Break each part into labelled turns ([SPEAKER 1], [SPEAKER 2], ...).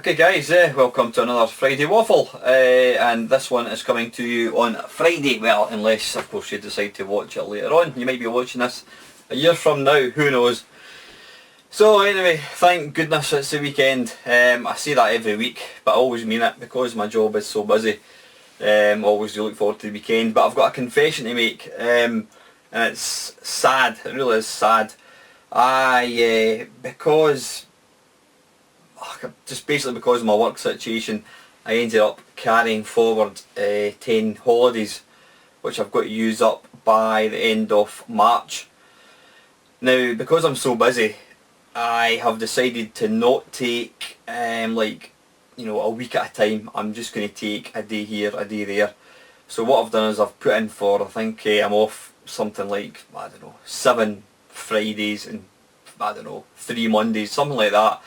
[SPEAKER 1] Okay guys, welcome to another Friday Waffle, and this one is coming to you on Friday, well unless of course you decide to watch it later on. You might be watching this a year from now, who knows. So anyway, thank goodness it's the weekend. I say that every week, but I always mean it because my job is so busy. Always do look forward to the weekend, but I've got a confession to make, and it's sad, it really is sad. Just basically because of my work situation, I ended up carrying forward 10 holidays which I've got to use up by the end of March. Now because I'm so busy, I have decided to not take a week at a time. I'm just going to take a day here, a day there. So what I've done is I've put in for, I think I'm off something like, 7 Fridays and 3 Mondays, something like that.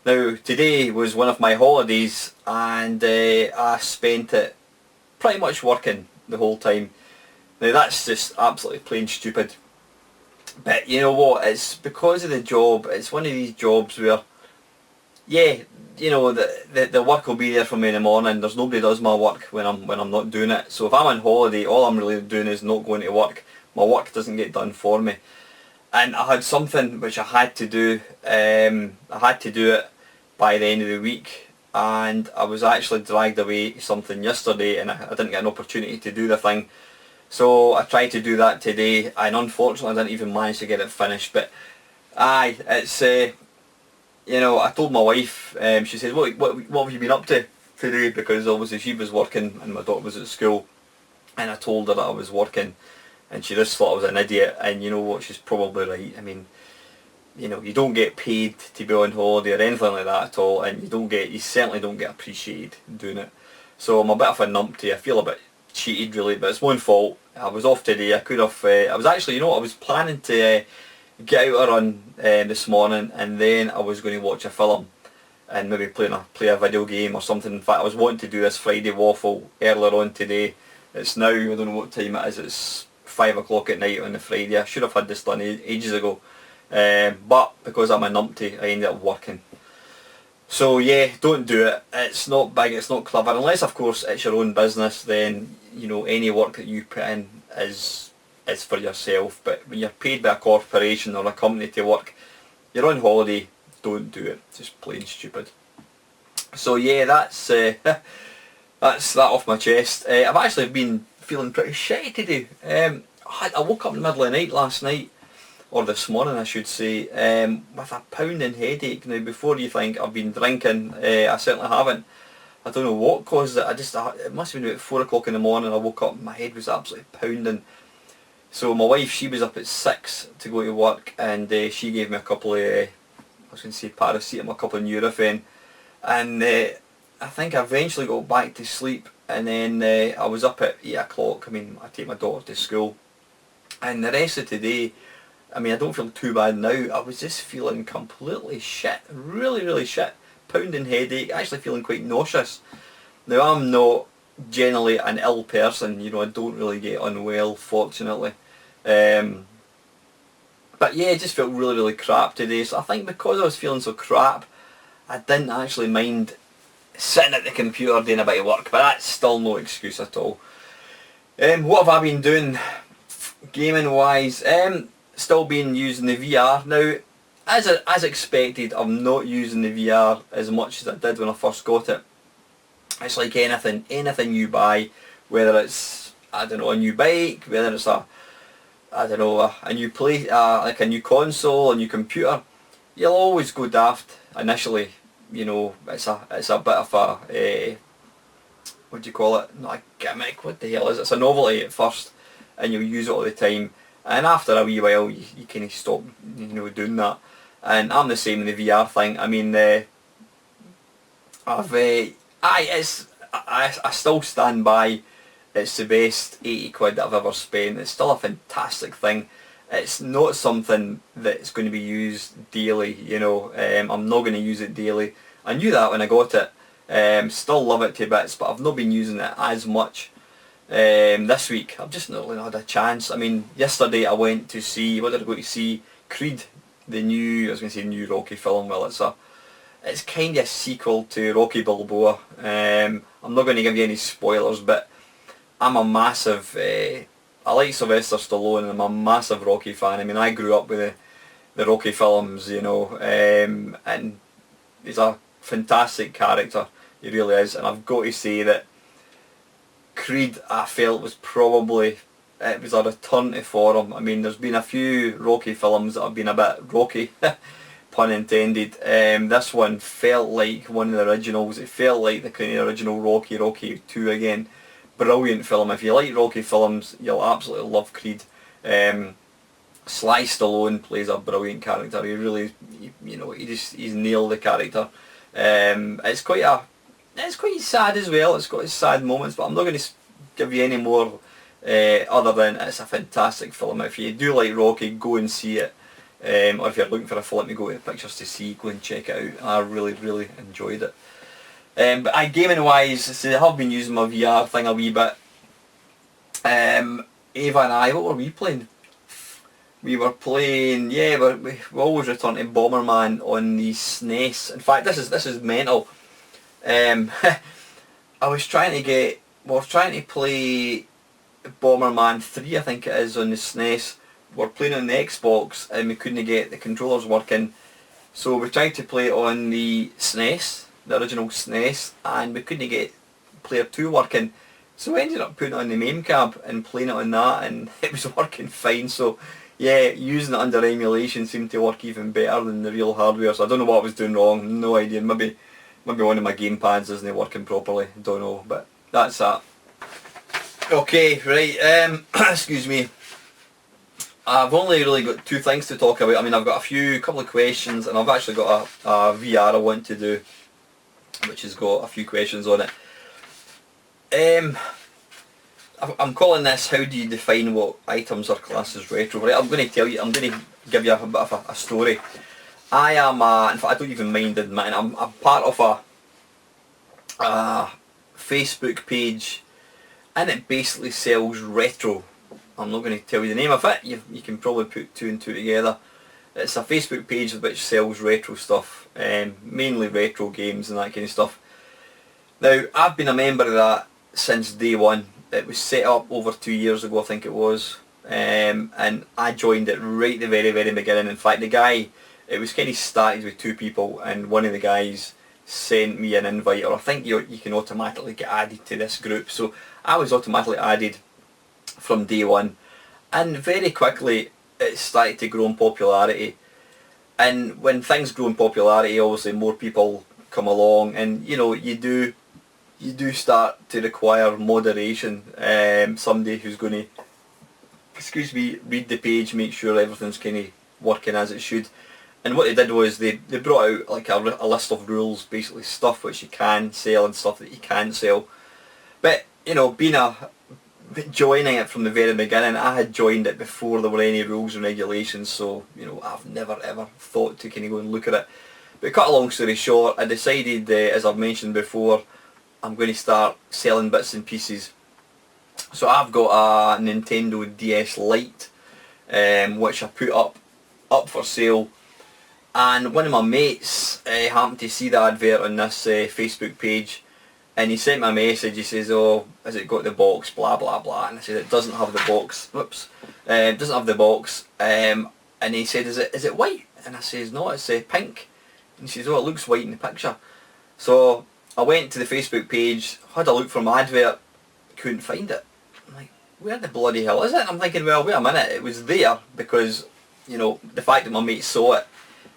[SPEAKER 1] Now today was one of my holidays and I spent it pretty much working the whole time. Now that's just absolutely plain stupid. But you know what, it's because of the job. It's one of these jobs where, yeah, you know, the work will be there for me in the morning. There's nobody does my work when I'm not doing it. So if I'm on holiday, all I'm really doing is not going to work. My work doesn't get done for me. And I had something which I had to do. I had to do it by the end of the week, and I was actually dragged away to something yesterday and I didn't get an opportunity to do the thing. So I tried to do that today and unfortunately I didn't even manage to get it finished. But it's you know, I told my wife, she said, what have you been up to today? Because obviously she was working and my daughter was at school, and I told her that I was working and she just thought I was an idiot. And you know what, she's probably right. I mean, you know, you don't get paid to be on holiday or anything like that at all, and you certainly don't get appreciated doing it. So I'm a bit of a numpty. I feel a bit cheated really, but it's my own fault. I was off today. I could have, I was actually, you know what, I was planning to get out a run this morning, and then I was going to watch a film and maybe play a video game or something. In fact, I was wanting to do this Friday Waffle earlier on today. It's now, I don't know what time it is, it's 5 o'clock at night on the Friday. I should have had this done ages ago. But because I'm a numpty, I ended up working. So yeah, don't do it. It's not big, it's not clever. Unless of course it's your own business, then you know any work that you put in is for yourself. But when you're paid by a corporation or a company to work, you're on holiday, don't do it. It's just plain stupid. So yeah, that's that off my chest. I've actually been feeling pretty shitty today. I woke up in the middle of the night last night, or this morning I should say, with a pounding headache. Now before you think I've been drinking, I certainly haven't. I don't know what caused it. It must have been about 4 o'clock in the morning. I woke up and my head was absolutely pounding. So my wife, she was up at 6 to go to work, and she gave me a couple of, I was going to say paracetamol, a couple of Nurofen, and I think I eventually got back to sleep, and then I was up at 8 o'clock. I mean, I take my daughter to school, and the rest of today, I mean, I don't feel too bad now. I was just feeling completely shit, really shit. Pounding headache, actually feeling quite nauseous. Now I'm not generally an ill person, you know, I don't really get unwell, fortunately. But yeah, it just felt really crap today. So I think because I was feeling so crap, I didn't actually mind sitting at the computer doing a bit of work, but that's still no excuse at all. What have I been doing gaming wise? Still been using the VR. Now, as expected, I'm not using the VR as much as I did when I first got it. It's like anything you buy, whether it's, I don't know, a new bike, whether it's a new like a new console, a new computer, you'll always go daft initially. You know, it's a bit of a, what do you call it? Not a gimmick, what the hell is it? It's a novelty at first, and you'll use it all the time. And after a wee while, you kind of stop, you know, doing that. And I'm the same in the VR thing. I mean, I still stand by. It's the best 80 quid that I've ever spent. It's still a fantastic thing. It's not something that's going to be used daily. You know, I'm not going to use it daily. I knew that when I got it. Still love it to bits, but I've not been using it as much. This week I've just not really had a chance. I mean, yesterday I went to see, what did I go to see? Creed, the new, I was going to say new Rocky film. Well, it's It's kind of a sequel to Rocky Balboa. I'm not going to give you any spoilers, but I'm a massive, I like Sylvester Stallone and I'm a massive Rocky fan. I mean, I grew up with the Rocky films, you know, and he's a fantastic character, he really is, and I've got to say that Creed, I felt, was probably, it was a return to form. I mean, there's been a few Rocky films that have been a bit rocky, pun intended. This one felt like one of the originals. It felt like the kind of original Rocky, Rocky 2 again. Brilliant film. If you like Rocky films, you'll absolutely love Creed. Sly Stallone plays a brilliant character. He really, you know, he's nailed the character. It's quite sad as well. It's got its sad moments, but I'm not going to give you any more other than it's a fantastic film. If you do like Rocky, go and see it. Or if you're looking for a film to go to the pictures to see, go and check it out. I really, really enjoyed it. But gaming wise, so I have been using my VR thing a wee bit. Ava and I, what were we playing? We were playing, yeah, we always return to Bomberman on the SNES. In fact, this is mental. I was trying to play Bomberman 3, I think it is, on the SNES. We're playing on the Xbox and we couldn't get the controllers working. So we tried to play it on the SNES, the original SNES, and we couldn't get player 2 working. So we ended up putting it on the MAME cab and playing it on that, and it was working fine. So yeah, using it under emulation seemed to work even better than the real hardware. So I don't know what I was doing wrong, no idea. Maybe one of my game pads isn't working properly, don't know, but that's that. Okay, right, excuse me. I've only really got two things to talk about. I mean, I've got a couple of questions, and I've actually got a VR I want to do, which has got a few questions on it. I'm calling this, how do you define what items are classed as retro? Right, I'm going to give you a bit of a story. I am, in fact I don't even mind admitting, I'm part of a Facebook page, and it basically sells retro. I'm not going to tell you the name of it, you can probably put two and two together. It's a Facebook page which sells retro stuff, mainly retro games and that kind of stuff. Now, I've been a member of that since day one. It was set up over 2 years ago, I think it was, and I joined it right at the very, very beginning. In fact, the guy, it was kind of started with two people, and one of the guys sent me an invite, or I think you can automatically get added to this group. So I was automatically added from day one, and very quickly it started to grow in popularity. And when things grow in popularity, obviously more people come along, and you know, you do start to require moderation. Somebody who's going to, excuse me, read the page, make sure everything's kind of working as it should. And what they did was they brought out like a list of rules, basically stuff which you can sell and stuff that you can't sell. But you know, joining it from the very beginning, I had joined it before there were any rules and regulations, so you know, I've never ever thought to kind of go and look at it. But cut a long story short, I decided, as I've mentioned before, I'm going to start selling bits and pieces. So I've got a Nintendo DS Lite, which I put up for sale, and one of my mates happened to see the advert on this Facebook page, and he sent me a message. He says, "Oh, has it got the box? Blah blah blah." And I said, "It doesn't have the box." Whoops, it doesn't have the box. And he said, "Is it white?" And I says, "No, it's pink." And he says, "Oh, it looks white in the picture." So I went to the Facebook page, had a look for my advert, couldn't find it. I'm like, where the bloody hell is it? And I'm thinking, well, wait a minute, it was there because, you know, the fact that my mate saw it,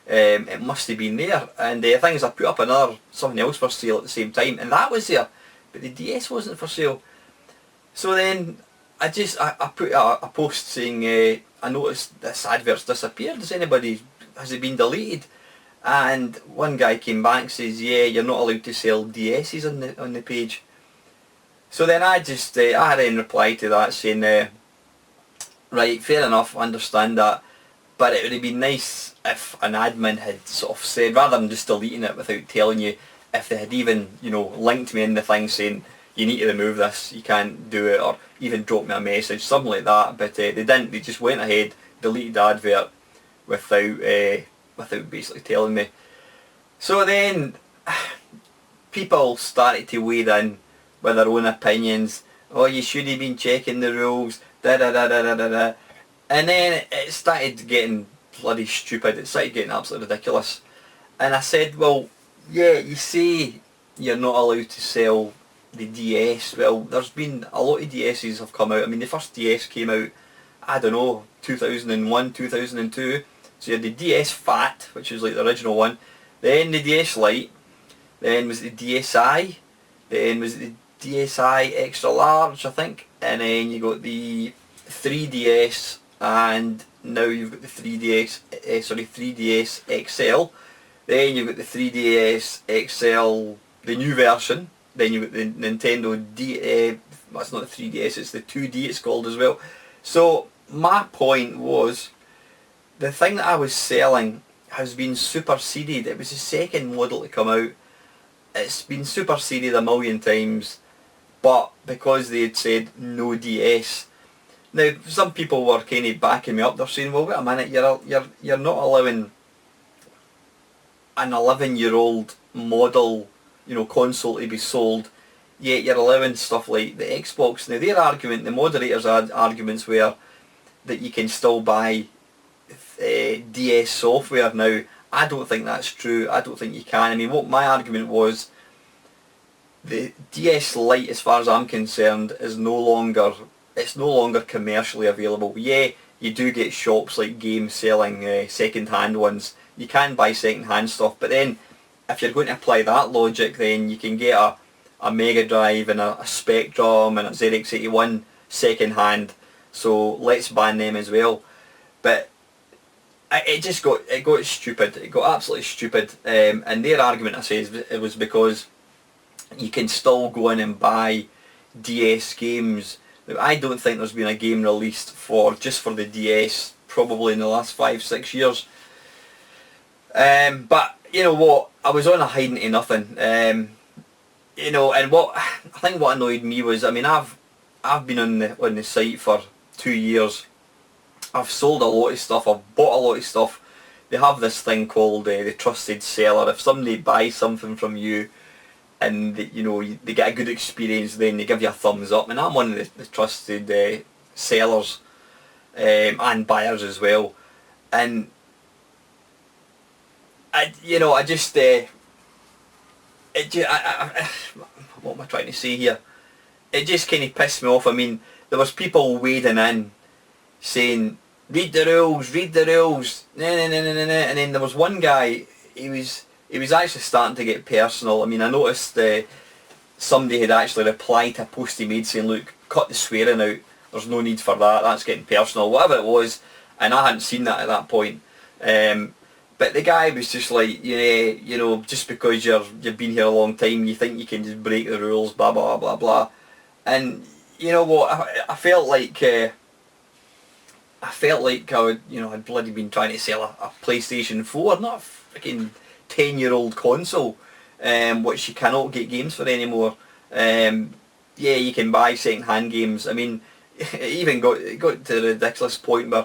[SPEAKER 1] it must have been there. And the thing is, I put up something else for sale at the same time, and that was there, but the DS wasn't for sale. So then I put a post saying, I noticed this advert's disappeared. Has it been deleted? And one guy came back and says, yeah, you're not allowed to sell DS's on the page. So then I then replied to that saying, right, fair enough, I understand that, but it would have been nice if an admin had sort of said, rather than just deleting it without telling you, if they had even, you know, linked me in the thing saying, you need to remove this, you can't do it, or even drop me a message, something like that. But they didn't, they just went ahead, deleted the advert without basically telling me. So then people started to wade in with their own opinions. Oh, you should have been checking the rules, da da da da da da da. And then it started getting bloody stupid, it started getting absolutely ridiculous. And I said, well, yeah, you say you're not allowed to sell the DS. Well, there's been a lot of DSs have come out. I mean, the first DS came out, I don't know, 2001, 2002. So you had the DS Fat, which was like the original one. Then the DS Lite. Then was the DSi. Then was the DSi Extra Large, I think. And then you got the 3DS, and now you've got the 3DS XL. Then you've got the 3DS XL, the new version. Then you've got the Nintendo well, it's not the 3DS, it's the 2D it's called as well. So my point was, the thing that I was selling has been superseded. It was the second model to come out. It's been superseded a million times, but because they had said no DS. Now some people were kind of backing me up. They're saying, well, wait a minute, you're not allowing an 11-year-old model, console to be sold, yet you're allowing stuff like the Xbox. Now their argument, the moderators' arguments were that you can still buy DS software. Now I don't think that's true. I don't think you can. I mean, what my argument was, the DS Lite, as far as I'm concerned, is no longer commercially available. Yeah, you do get shops like games selling second-hand ones. You can buy second-hand stuff, but then if you're going to apply that logic, then you can get a Mega Drive and a Spectrum and a ZX81 second-hand. So let's ban them as well. But it got stupid. It got absolutely stupid. And their argument, I say, it was because you can still go in and buy DS games. Now, I don't think there's been a game released just for the DS probably in the last 5-6 years. But you know what? I was on a hiding to nothing. And what I think what annoyed me was, I mean, I've been on the site for 2 years. I've sold a lot of stuff. I've bought a lot of stuff. They have this thing called the trusted seller. If somebody buys something from you and they get a good experience, then they give you a thumbs up. And I'm one of the trusted sellers and buyers as well. And what am I trying to say here? It just kind of pissed me off. I mean, there was people wading in saying, read the rules, nah, nah, nah, nah, nah, nah. And then there was one guy, he was actually starting to get personal. I mean, I noticed somebody had actually replied to a post he made saying, look, cut the swearing out, there's no need for that, that's getting personal, whatever it was, and I hadn't seen that at that point. But the guy was just like, just because you've been here a long time, you think you can just break the rules, blah blah blah blah. And you know what? I felt like I'd bloody been trying to sell a PlayStation 4, not a freaking 10-year-old console, which you cannot get games for anymore. Yeah, you can buy second-hand games. I mean, it even got to the ridiculous point where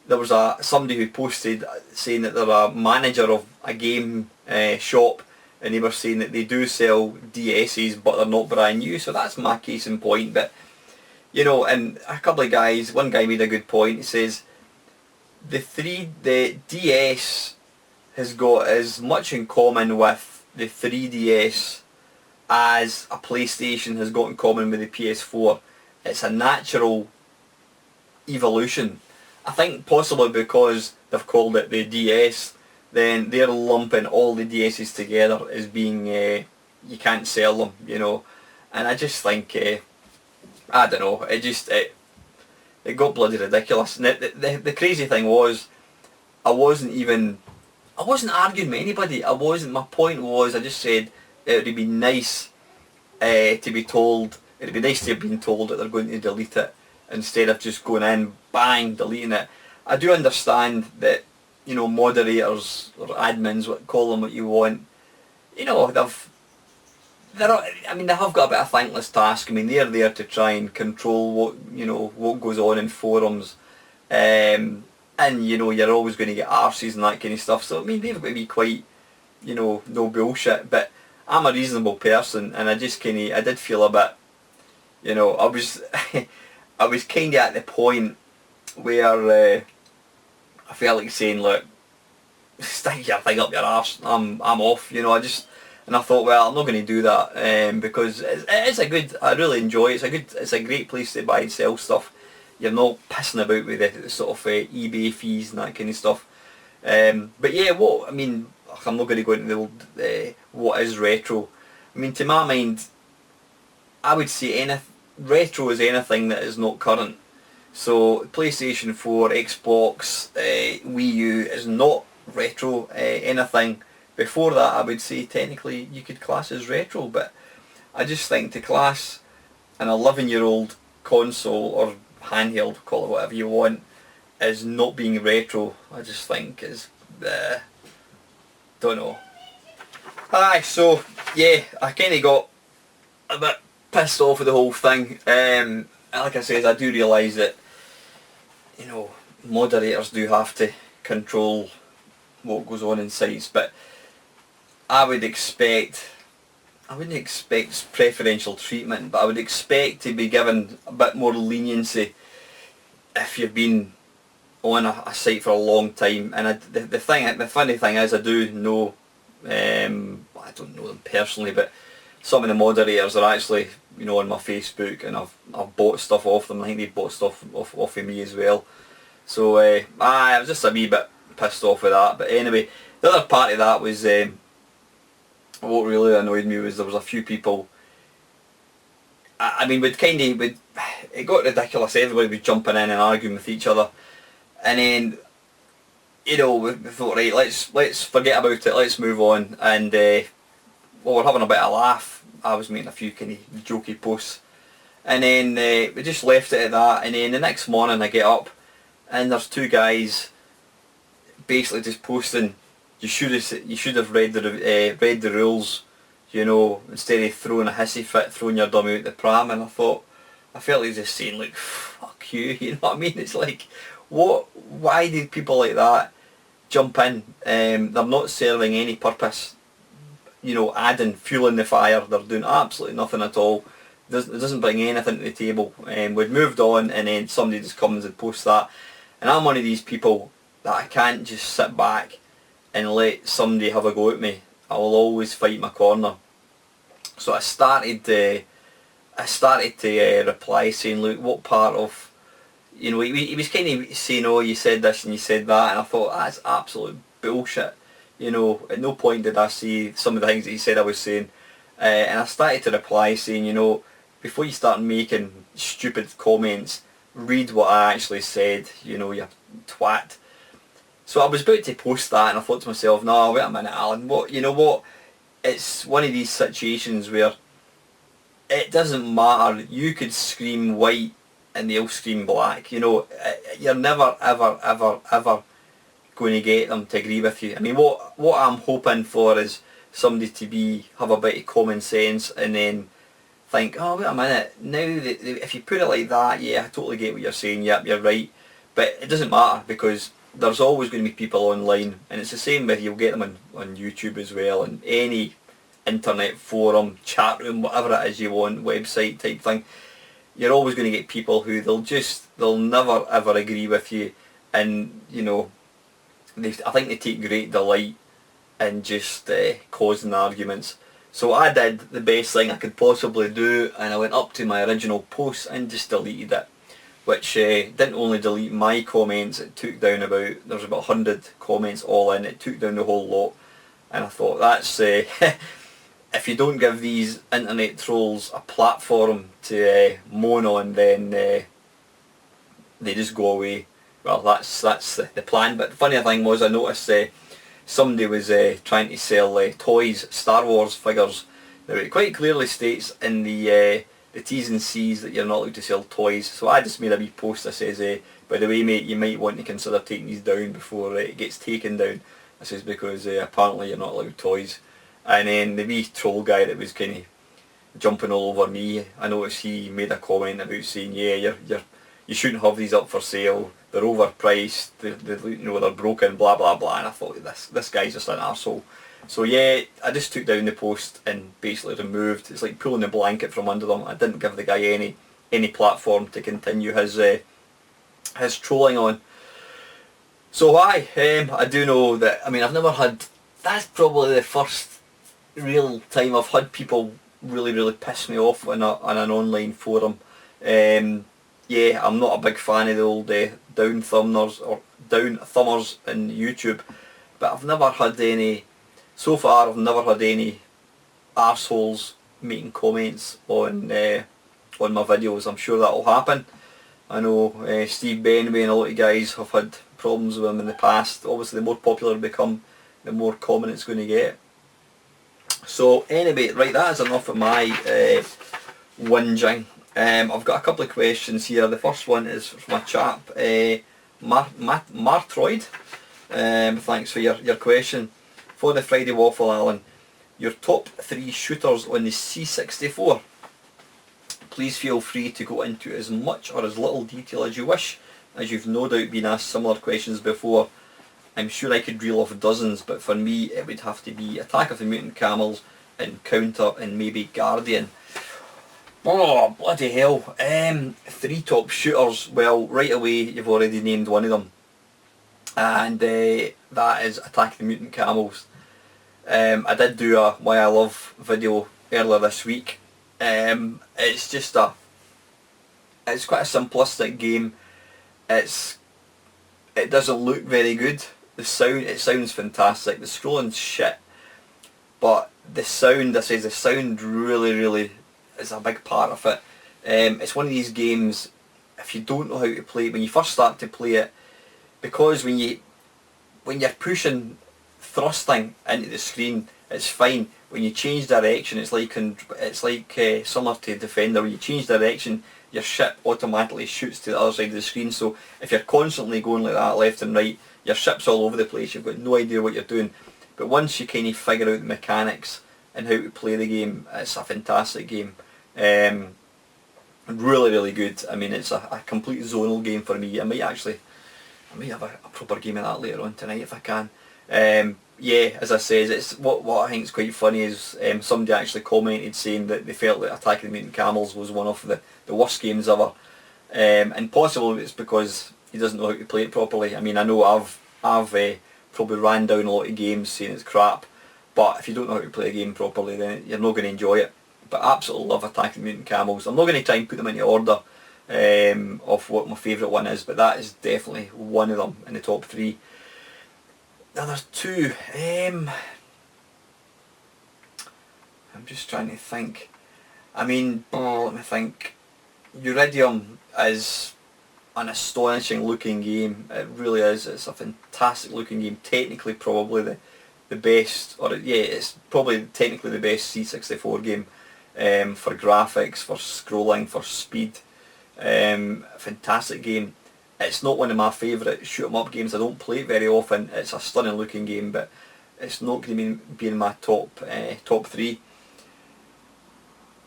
[SPEAKER 1] there was somebody who posted saying that they're a manager of a game shop, and they were saying that they do sell DSs but they're not brand new. So that's my case in point. But and a couple of guys, one guy made a good point. He says the DS has got as much in common with the 3DS as a PlayStation has got in common with the PS4. It's a natural evolution. I think possibly because they've called it the DS, then they're lumping all the DSs together as being you can't sell them, and I just think I don't know, it got bloody ridiculous. And the crazy thing was, I wasn't arguing with anybody. My point was, I just said it would be nice to be told, it'd be nice to have been told that they're going to delete it, instead of just going in, bang, deleting it. I do understand that, moderators or admins, call them what you want, they have got a bit of a thankless task. I mean, they're there to try and control what goes on in forums, and you're always going to get arses and that kind of stuff. So I mean, they've got to be quite you know, no bullshit, but I'm a reasonable person, and I just kinda, I did feel a bit, you know, I was, I was kinda at the point where I felt like saying, look, stick your thing up your arse, I'm off, you know, and I thought, well, I'm not going to do that, because it's a good, I really enjoy it, it's a great place to buy and sell stuff. You're not pissing about with the sort of eBay fees and that kind of stuff. But yeah, what, I mean, I'm not going to go into the old, what is retro. I mean, to my mind, I would say retro is anything that is not current. So PlayStation 4, Xbox, Wii U is not retro. Anything before that, I would say technically you could class as retro, but I just think to class an 11-year-old console or handheld, call it whatever you want, as not being retro, I just think is, don't know. Aye, so yeah, I kind of got a bit pissed off with the whole thing. Like I said, I do realise that, you know, moderators do have to control what goes on in sites, but I wouldn't expect preferential treatment, but I would expect to be given a bit more leniency if you've been on a site for a long time. And the funny thing is, I do know, I don't know them personally, but some of the moderators are actually, you know, on my Facebook, and I've bought stuff off them. I think they've bought stuff off of me as well. So I was just a wee bit pissed off with that. But anyway, the other part of that was, what really annoyed me was there was a few people, I mean, it got ridiculous. Everybody was jumping in and arguing with each other, and then, you know, we thought, right, let's forget about it, let's move on. And well, we're having a bit of a laugh. I was making a few kind of jokey posts, and then we just left it at that. And then the next morning I get up, and there's two guys basically just posting, you should have read the rules, you know, instead of throwing a hissy fit, throwing your dummy out the pram. And I felt like just saying, like, fuck you, you know what I mean? It's like, why do people like that jump in? They're not serving any purpose, you know, adding fuel in the fire. They're doing absolutely nothing at all. It doesn't bring anything to the table. We've moved on, and then somebody just comes and posts that. And I'm one of these people that I can't just sit back and let somebody have a go at me. I will always fight my corner. So I started to reply saying, look, what part of, you know, he was kind of saying, oh, you said this and you said that, and I thought, that's absolute bullshit. You know, at no point did I see some of the things that he said I was saying. And I started to reply saying, you know, before you start making stupid comments, read what I actually said, you know, you twat. So I was about to post that, and I thought to myself, no, wait a minute, Alan, you know what, it's one of these situations where it doesn't matter. You could scream white and they'll scream black, you know. You're never, ever, ever, ever going to get them to agree with you. I mean, what I'm hoping for is somebody to have a bit of common sense and then think, oh, wait a minute, now if you put it like that, yeah, I totally get what you're saying, yep, you're right. But it doesn't matter, because there's always going to be people online, and it's the same with, you'll get them on YouTube as well, and any internet forum, chat room, whatever it is you want, website type thing. You're always going to get people who they'll never ever agree with you, and you know, I think they take great delight in just causing arguments. So I did the best thing I could possibly do, and I went up to my original post and just deleted it. Which didn't only delete my comments, it took down there was about 100 comments all in, it took down the whole lot. And I thought, that's, if you don't give these internet trolls a platform to moan on, then they just go away. Well, that's the plan. But the funny thing was, I noticed somebody was trying to sell toys, Star Wars figures. Now it quite clearly states in the T's and C's that you're not allowed to sell toys. So I just made a wee post that says, by the way mate, you might want to consider taking these down before it gets taken down. I says, because apparently you're not allowed toys. And then the wee troll guy that was kind of jumping all over me, I noticed he made a comment about saying, yeah, you shouldn't have these up for sale, they're overpriced, you know, they're broken, blah blah blah. And I thought, this guy's just an arsehole. So yeah, I just took down the post and basically removed. It's like pulling the blanket from under them. I didn't give the guy any platform to continue his trolling on. So I do know that. I mean, I've never had. That's probably the first real time I've had people really piss me off on an online forum. Yeah, I'm not a big fan of the old down thumbers or down thumbers in YouTube, but I've never had any. So far, I've never had any arseholes making comments on my videos. I'm sure that'll happen. I know Steve Benway and a lot of guys have had problems with him in the past. Obviously, the more popular they become, the more common it's going to get. So anyway, right, that is enough of my whinging. I've got a couple of questions here. The first one is from a chap, Martroid. Thanks for your question. For the Friday Waffle, Alan, your top 3 shooters on the C64. Please feel free to go into as much or as little detail as you wish, as you've no doubt been asked similar questions before. I'm sure I could reel off dozens, but for me it would have to be Attack of the Mutant Camels, Encounter and maybe Guardian. Oh, bloody hell. 3 top shooters. Well, right away you've already named one of them. And that is Attack of the Mutant Camels. I did do a Why I Love video earlier this week. It's just it's quite a simplistic game. It doesn't look very good. It sounds fantastic. The scrolling's shit, but the sound really is a big part of it. It's one of these games, if you don't know how to play it, when you first start to play it, because when you're pushing thrusting into the screen, it's fine. When you change direction, it's like similar to Defender. When you change direction, your ship automatically shoots to the other side of the screen. So if you're constantly going like that, left and right, your ship's all over the place. You've got no idea what you're doing. But once you kind of figure out the mechanics and how to play the game, it's a fantastic game. Really good. I mean, it's a complete zonal game for me. I might have a proper game of that later on tonight if I can. Yeah, as I said, it's what I think is quite funny is somebody actually commented saying that they felt that Attack of the Mutant Camels was one of the worst games ever, and possibly it's because he doesn't know how to play it properly. I mean, I know I've probably ran down a lot of games saying it's crap, but if you don't know how to play a game properly, then you're not going to enjoy it. But I absolutely love Attack of the Mutant Camels. I'm not going to try and put them into order of what my favourite one is, but that is definitely one of them in the top 3. The other 2, I'm just trying to think. I mean, let me think. Uridium is an astonishing looking game. It really is. It's a fantastic looking game. Technically probably the best, or yeah, it's probably technically the best C64 game for graphics, for scrolling, for speed. Fantastic game. It's not one of my favourite shoot 'em up games. I don't play it very often. It's a stunning looking game, but it's not going to be in my top 3.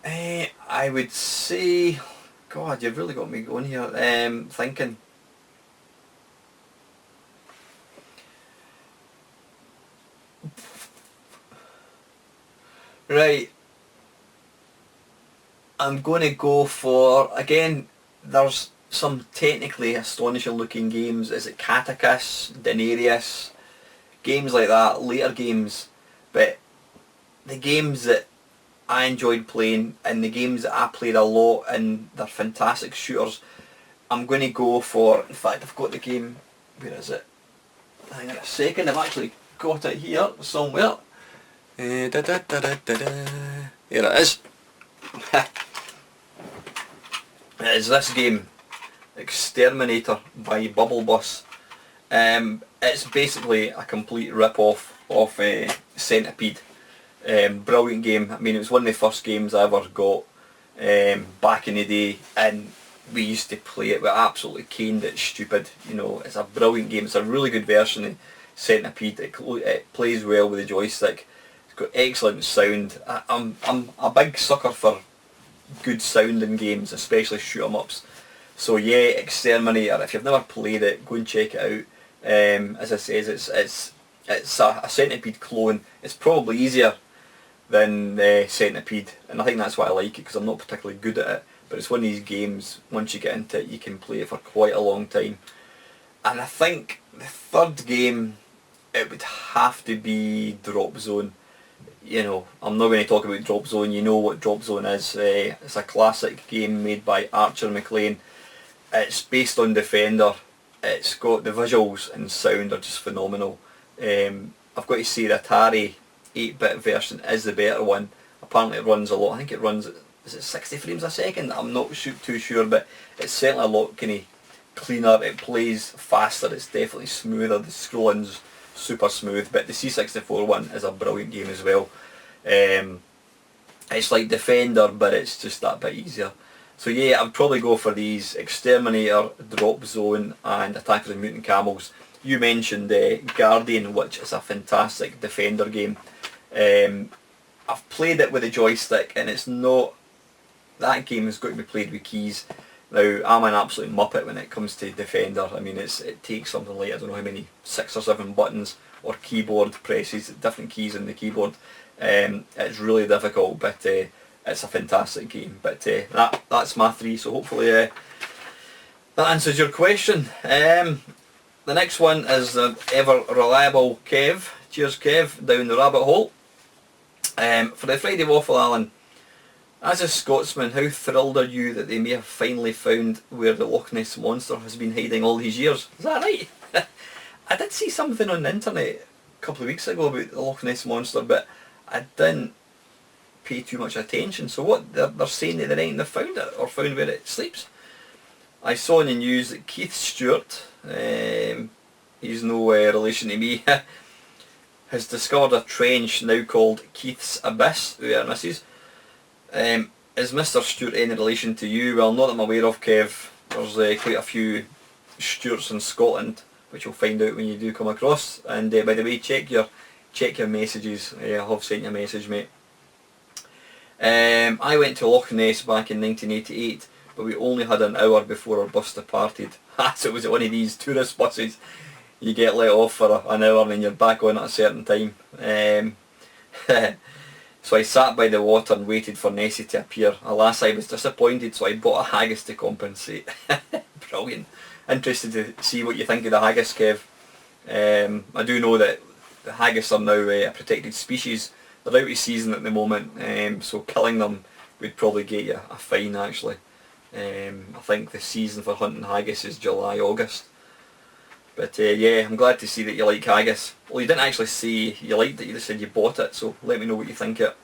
[SPEAKER 1] I would say, God, you've really got me going here. Thinking. Right. I'm going to go for, again, there's some technically astonishing looking games. Is it Catacus, Denarius, games like that, later games, but the games that I enjoyed playing and the games that I played a lot and they're fantastic shooters, I'm going to go for, in fact I've got the game, where is it? Hang on a second, I've actually got it here somewhere. Here it is. It is this game, Exterminator by Bubble Bus. It's basically a complete rip-off of Centipede. Brilliant game. I mean, it was one of the first games I ever got back in the day, and we used to play it. We absolutely caned it stupid. You know, it's a brilliant game. It's a really good version of Centipede. It plays well with the joystick. It's got excellent sound. I'm a big sucker for good sound in games, especially shoot 'em ups. So yeah, Exterminator. If you've never played it, go and check it out. As I says, it's it's a centipede clone. It's probably easier than centipede, and I think that's why I like it, because I'm not particularly good at it. But it's one of these games, once you get into it, you can play it for quite a long time. And I think the third game, it would have to be Drop Zone. You know, I'm not going to talk about Drop Zone. You know what Drop Zone is. It's a classic game made by Archer McLean. It's based on Defender. It's got the visuals and sound are just phenomenal. I've got to say the Atari 8-bit version is the better one. Apparently it runs a lot. I think it runs, is it 60 frames a second? I'm not too sure, but it's certainly a lot kind of cleaner. It plays faster. It's definitely smoother. The scrolling's super smooth, but the C64 one is a brilliant game as well. It's like Defender, but it's just that bit easier. So yeah, I'd probably go for these: Exterminator, Drop Zone and Attack of the Mutant Camels. You mentioned Guardian, which is a fantastic Defender game. I've played it with a joystick, and it's not, that game has got to be played with keys. Now, I'm an absolute muppet when it comes to Defender. I mean, it takes something like, I don't know how many, 6 or 7 buttons or keyboard presses, different keys in the keyboard. It's really difficult, but it's a fantastic game. But that's my 3, so hopefully that answers your question. The next one is the ever reliable Kev. Cheers Kev, down the rabbit hole. For the Friday Waffle, Alan, as a Scotsman, how thrilled are you that they may have finally found where the Loch Ness Monster has been hiding all these years? Is that right? I did see something on the internet a couple of weeks ago about the Loch Ness Monster, but I didn't pay too much attention. So what, they're saying that they've found it, or found where it sleeps? I saw in the news that Keith Stewart, he's no relation to me, has discovered a trench now called Keith's Abyss. Where Mrs. Is Mr. Stewart any relation to you? Well, not that I'm aware of, Kev. There's quite a few Stewarts in Scotland, which you'll find out when you do come across. And by the way, check your messages. I have sent you a message, mate. I went to Loch Ness back in 1988, but we only had an hour before our bus departed. So it was one of these tourist buses. You get let off for an hour and then you're back on at a certain time. So I sat by the water and waited for Nessie to appear. Alas, I was disappointed, so I bought a haggis to compensate. Brilliant. Interested to see what you think of the haggis, Kev. I do know that the haggis are now a protected species. They're out of season at the moment, so killing them would probably get you a fine, actually. I think the season for hunting haggis is July, August. But yeah, I'm glad to see that you like haggis. Well, you didn't actually say you liked it, you just said you bought it, so let me know what you think of it.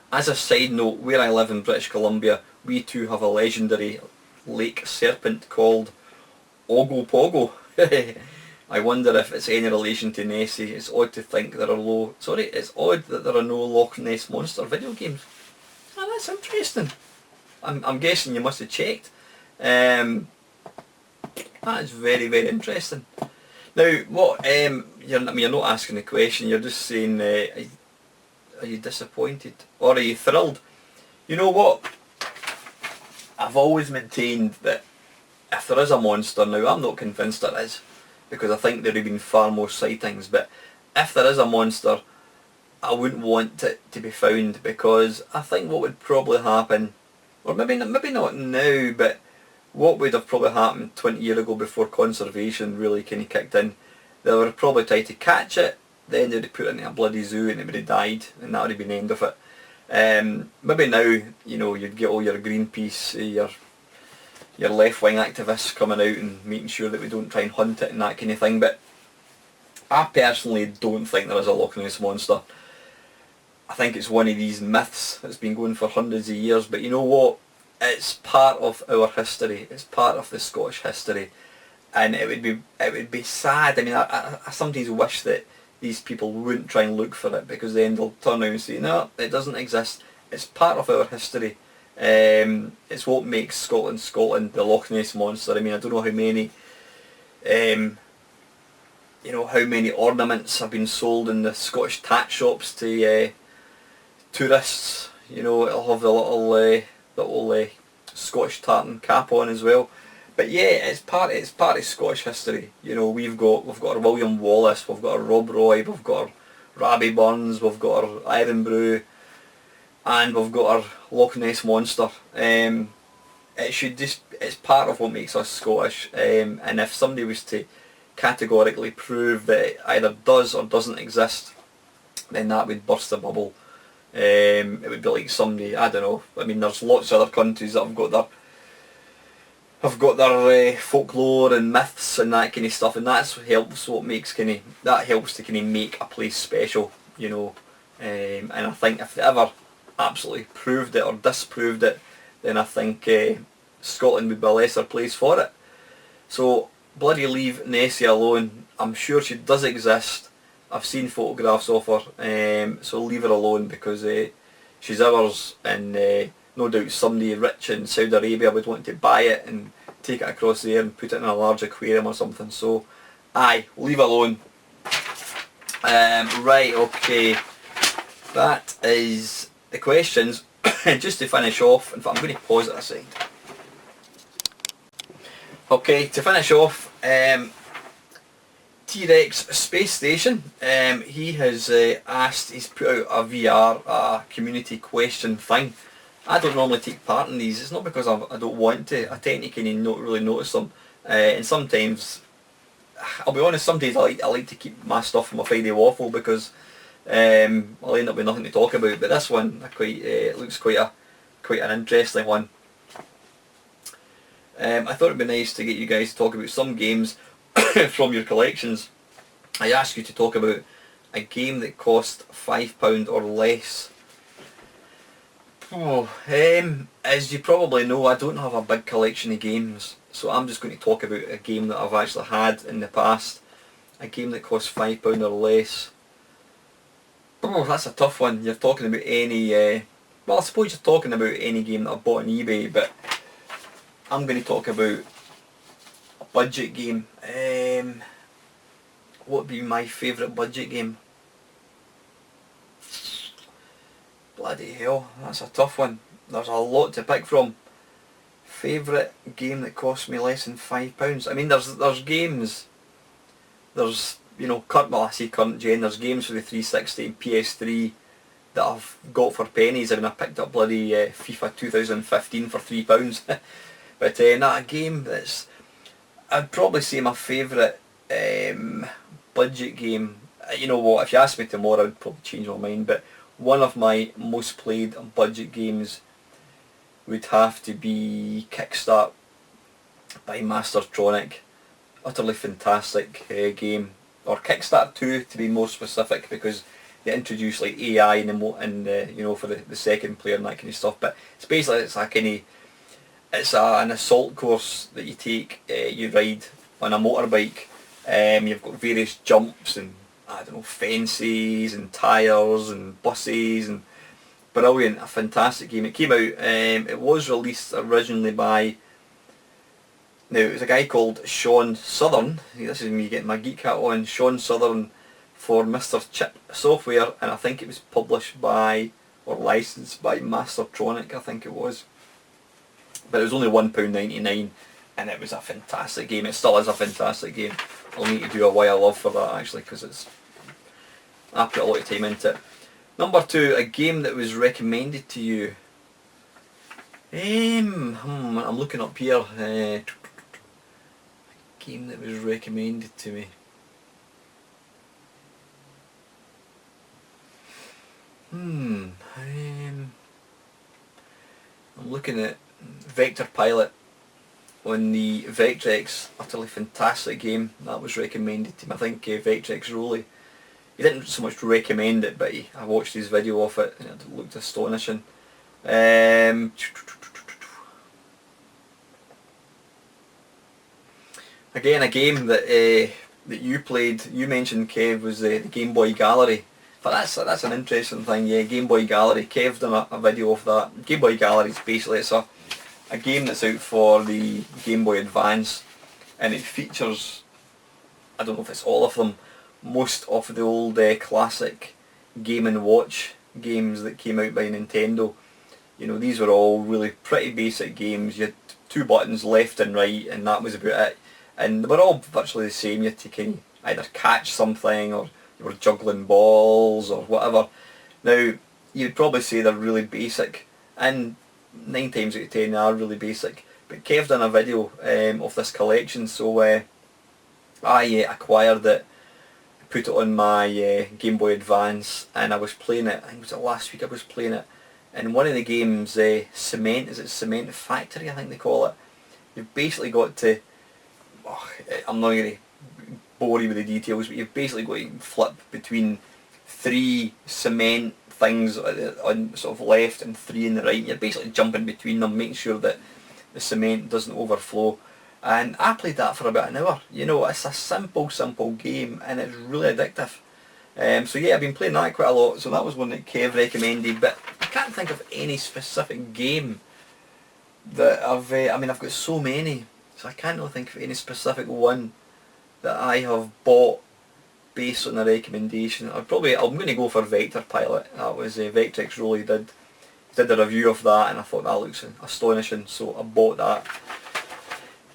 [SPEAKER 1] As a side note, where I live in British Columbia, we too have a legendary lake serpent called Ogopogo. I wonder if it's any relation to Nessie. It's odd to think there are it's odd that there are no Loch Ness Monster video games. Oh, that's interesting. I'm guessing you must have checked. That is very, very interesting. Now, what? You're not asking the question. You're just saying, are you disappointed or are you thrilled? You know what? I've always maintained that if there is a monster, now I'm not convinced there is, because I think there have been far more sightings. But if there is a monster, I wouldn't want it to be found, because I think what would probably happen, or maybe not now, but what would have probably happened 20 years ago before conservation really kind of kicked in, they would have probably tried to catch it, then they'd have put it in a bloody zoo and it would have died, and that would have been the end of it. Maybe now, you know, you'd get all your Greenpeace, your left-wing activists coming out and making sure that we don't try and hunt it and that kind of thing, but I personally don't think there is a Loch Ness Monster. I think it's one of these myths that's been going for hundreds of years, but you know what? It's part of our history. It's part of the Scottish history, and it would be sad. I mean, I sometimes wish that these people wouldn't try and look for it, because then they'll turn around and say, no, it doesn't exist. It's part of our history. It's what makes Scotland Scotland. The Loch Ness Monster. I mean, I don't know how many, how many ornaments have been sold in the Scottish tat shops to tourists. You know, it'll have the little Scottish tartan cap on as well. But yeah, it's part of Scottish history. You know, we've got our William Wallace, we've got our Rob Roy, we've got our Rabbie Burns, we've got our Iron Brew, and we've got our Loch Ness Monster. It's part of what makes us Scottish. And if somebody was to categorically prove that it either does or doesn't exist, then that would burst a bubble. It would be like somebody, I don't know. I mean, there's lots of other countries that have got their folklore and myths and that kind of stuff, and that helps to kind of make a place special, you know. And I think if they ever absolutely proved it or disproved it, then I think Scotland would be a lesser place for it. So bloody leave Nessie alone. I'm sure she does exist. I've seen photographs of her, so leave her alone, because she's ours, and no doubt somebody rich in Saudi Arabia would want to buy it and take it across there and put it in a large aquarium or something. So aye, leave alone. Right, okay, that is the questions. Just to finish off, in fact I'm going to pause it a second. Okay, to finish off, T-Rex Space Station, he has he's put out a VR, a community question thing. I don't normally take part in these. It's not because I don't want to. I tend to kind of not really notice them, and sometimes, I'll be honest, some days I like to keep my stuff for my Friday Waffle, because I'll end up with nothing to talk about. But this one, it looks quite an interesting one. I thought it'd be nice to get you guys to talk about some games from your collections. I asked you to talk about a game that cost £5 or less. As you probably know, I don't have a big collection of games, so I'm just going to talk about a game that I've actually had in the past. A game that cost £5 or less. That's a tough one. You're talking about any, well, I suppose you're talking about any game that I've bought on eBay, but I'm going to talk about a budget game. What would be my favourite budget game? Bloody hell, that's a tough one. There's a lot to pick from. Favourite game that cost me less than £5. I mean, there's games. There's, you know, I say current gen. There's games for the 360 and PS3 that I've got for pennies. I mean, I picked up bloody FIFA 2015 for £3. But not a game that's, I'd probably say my favourite budget game. You know what, if you asked me tomorrow I'd probably change my mind, but one of my most played budget games would have to be Kickstart by Mastertronic. Utterly fantastic game. Or Kickstart 2 to be more specific, because they introduced like AI and you know, for the second player and that kind of stuff. But it's basically, it's an assault course that you take. You ride on a motorbike. You've got various jumps and, I don't know, fences and tyres and buses, and brilliant, a fantastic game. It came out, it was released originally by, now it was a guy called Sean Southern. This is me getting my geek hat on. Sean Southern for Mr. Chip Software, and I think it was published by, or licensed by Mastertronic, I think it was. But it was only £1.99, and it was a fantastic game. It still is a fantastic game. I'll need to do a Why I Love for that, actually, because I put a lot of time into it. Number 2, a game that was recommended to you. I'm looking up here. A game that was recommended to me. I'm looking at Vector Pilot on the Vectrex. Utterly fantastic game. That was recommended to me. I think Vectrex Rolly, he didn't so much recommend it, but I watched his video of it and it looked astonishing. Again, a game that you played, you mentioned, Kev, was the Game Boy Gallery. But that's an interesting thing, yeah, Game Boy Gallery. Kev's done a video of that. Game Boy Gallery is basically, it's a game that's out for the Game Boy Advance, and it features, I don't know if it's all of them, most of the old classic Game & Watch games that came out by Nintendo. You know, these were all really pretty basic games. You had two buttons, left and right, and that was about it. And they were all virtually the same. You had to kind of either catch something, or you were juggling balls, or whatever. Now, you'd probably say they're really basic, and 9 times out of 10 they are really basic. But Kev done a video of this collection, so I acquired it, put it on my Game Boy Advance, and I was playing it. I think it was last week I was playing it. And one of the games, Cement Factory, I think they call it. You've basically got to, I'm not going to bore you with the details, but you've basically got to flip between 3 cement things on sort of left and 3 in the right. You're basically jumping between them, making sure that the cement doesn't overflow. And I played that for about an hour. You know, it's a simple game, and it's really addictive. So yeah, I've been playing that quite a lot, so that was one that Kev recommended, but I can't think of any specific game that I've got so many, so I can't really think of any specific one that I have bought based on a recommendation. I'm going to go for Vector Pilot. That was Vectrex really did a review of that, and I thought that looks astonishing, so I bought that.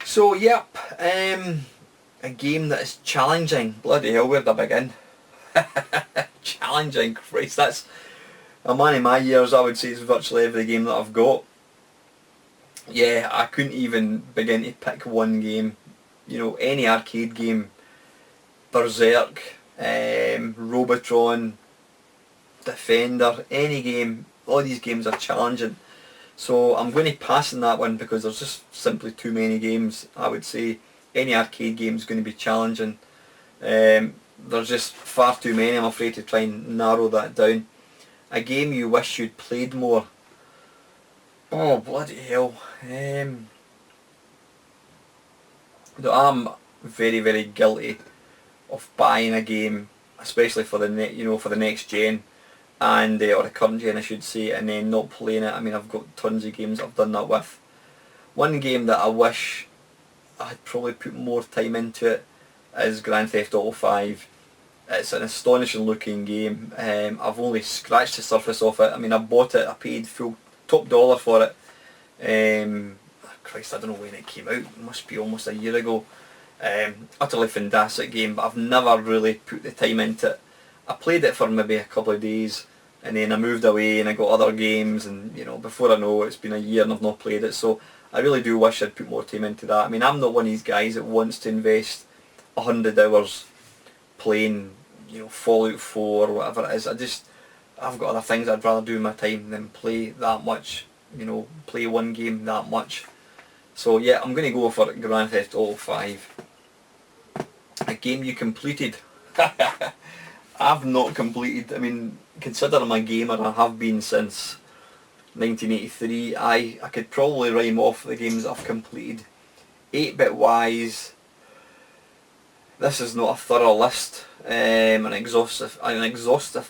[SPEAKER 1] So yep, a game that is challenging. Bloody hell, where did I begin? Challenging, Christ, that's a man in my years. I would say it's virtually every game that I've got. Yeah, I couldn't even begin to pick one game. You know, any arcade game, Berserk, Robotron, Defender, any game, all these games are challenging. So I'm going to pass on that one because there's just simply too many games. I would say any arcade game is going to be challenging. There's just far too many, I'm afraid, to try and narrow that down. A game you wish you'd played more. Oh, bloody hell. I'm very, very guilty of buying a game, especially for the next gen, and or the current gen I should say, and then not playing it. I mean, I've got tons of games I've done that with. One game that I wish I had probably put more time into it is Grand Theft Auto 5. It's an astonishing looking game. I've only scratched the surface of it. I mean, I bought it, I paid full top dollar for it. Christ, I don't know when it came out. It must be almost a year ago. Utterly fantastic game, but I've never really put the time into it. I played it for maybe a couple of days, and then I moved away and I got other games, and you know, before I know it, it's been a year and I've not played it. So I really do wish I'd put more time into that. I mean, I'm not one of these guys that wants to invest 100 hours playing, you know, Fallout 4 or whatever it is. I've got other things I'd rather do in my time than play that much, you know, play one game that much. So yeah, I'm going to go for Grand Theft Auto 5. A game you completed. I've not completed. I mean, considering I'm a gamer, I have been since 1983. I could probably rhyme off the games that I've completed. 8-bit wise, this is not a thorough list, an exhaustive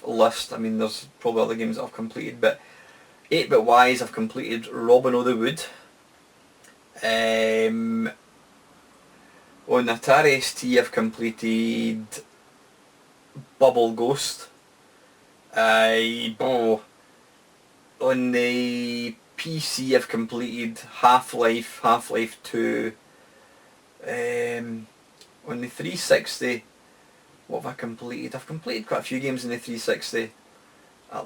[SPEAKER 1] list. I mean, there's probably other games that I've completed, but 8-bit wise, I've completed Robin Hood the Wood. On Atari ST, I've completed Bubble Ghost. On the PC, I've completed Half-Life, Half-Life 2. On the 360, what have I completed? I've completed quite a few games on the 360.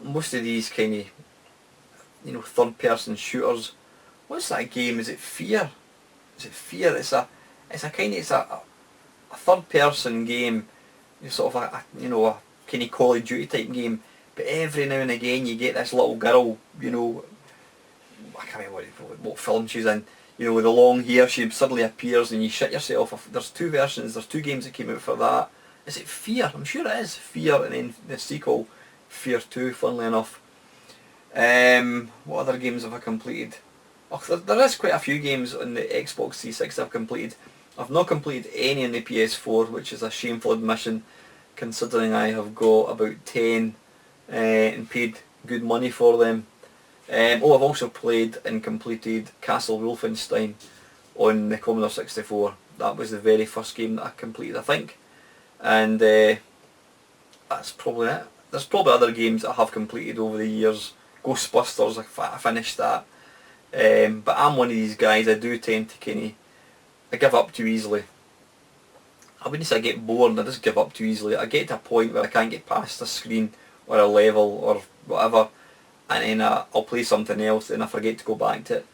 [SPEAKER 1] Most of these kind of, you know, third-person shooters. What's that game? Is it Fear? Is it Fear? It's a third-person game. It's sort of a kind of Call of Duty type game. But every now and again you get this little girl, you know, I can't remember what film she's in, you know, with the long hair. She suddenly appears and you shit yourself. There's two versions, there's 2 games that came out for that. Is it Fear? I'm sure it is Fear, and then the sequel, Fear 2, funnily enough. What other games have I completed? Oh, there is quite a few games on the Xbox 360 I've completed. I've not completed any on the PS4, which is a shameful admission, considering I have got about 10 and paid good money for them. I've also played and completed Castle Wolfenstein on the Commodore 64. That was the very first game that I completed, I think. And that's probably it. There's probably other games that I have completed over the years, Ghostbusters, I finished that. But I'm one of these guys, I do tend to I give up too easily. I wouldn't say I get bored, I just give up too easily. I get to a point where I can't get past a screen or a level or whatever, and then I'll play something else and I forget to go back to it.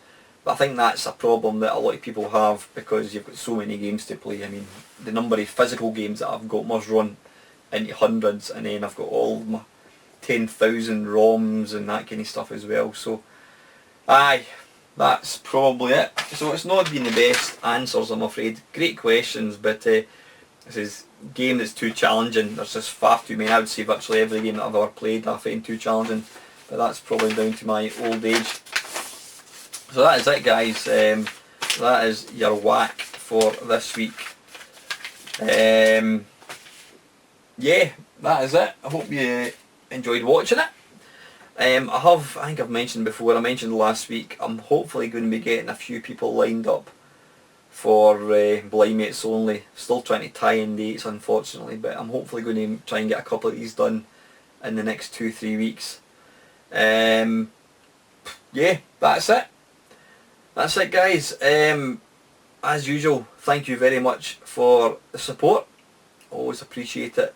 [SPEAKER 1] But I think that's a problem that a lot of people have because you've got so many games to play. I mean, the number of physical games that I've got must run into hundreds, and then I've got all my 10,000 ROMs and that kind of stuff as well. So, aye, that's probably it. So it's not been the best answers, I'm afraid. Great questions, but this is a game that's too challenging. There's just far too many. I would say virtually every game that I've ever played I find too challenging, but that's probably down to my old age. So that is it, guys. That is your whack for this week. Yeah, that is it. I hope you enjoyed watching it. I think I've mentioned before, I mentioned last week, I'm hopefully going to be getting a few people lined up for Blind Mates Only. Still trying to tie in dates, unfortunately, but I'm hopefully going to try and get a couple of these done in the next 2-3 weeks. Yeah, that's it. That's it, guys. As usual, thank you very much for the support. Always appreciate it.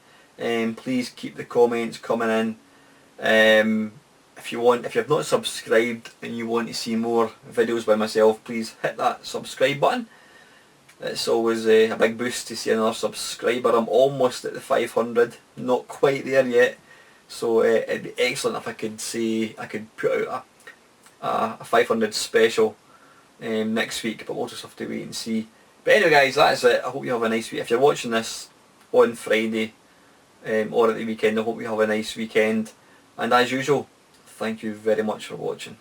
[SPEAKER 1] Please keep the comments coming in. If you've not subscribed and you want to see more videos by myself, please hit that subscribe button. It's always a big boost to see another subscriber. I'm almost at the 500, not quite there yet. So it'd be excellent if I could put out a 500 special next week, but we'll just have to wait and see. But anyway, guys, that's it. I hope you have a nice week. If you're watching this on Friday or at the weekend, I hope you have a nice weekend. And as usual, thank you very much for watching.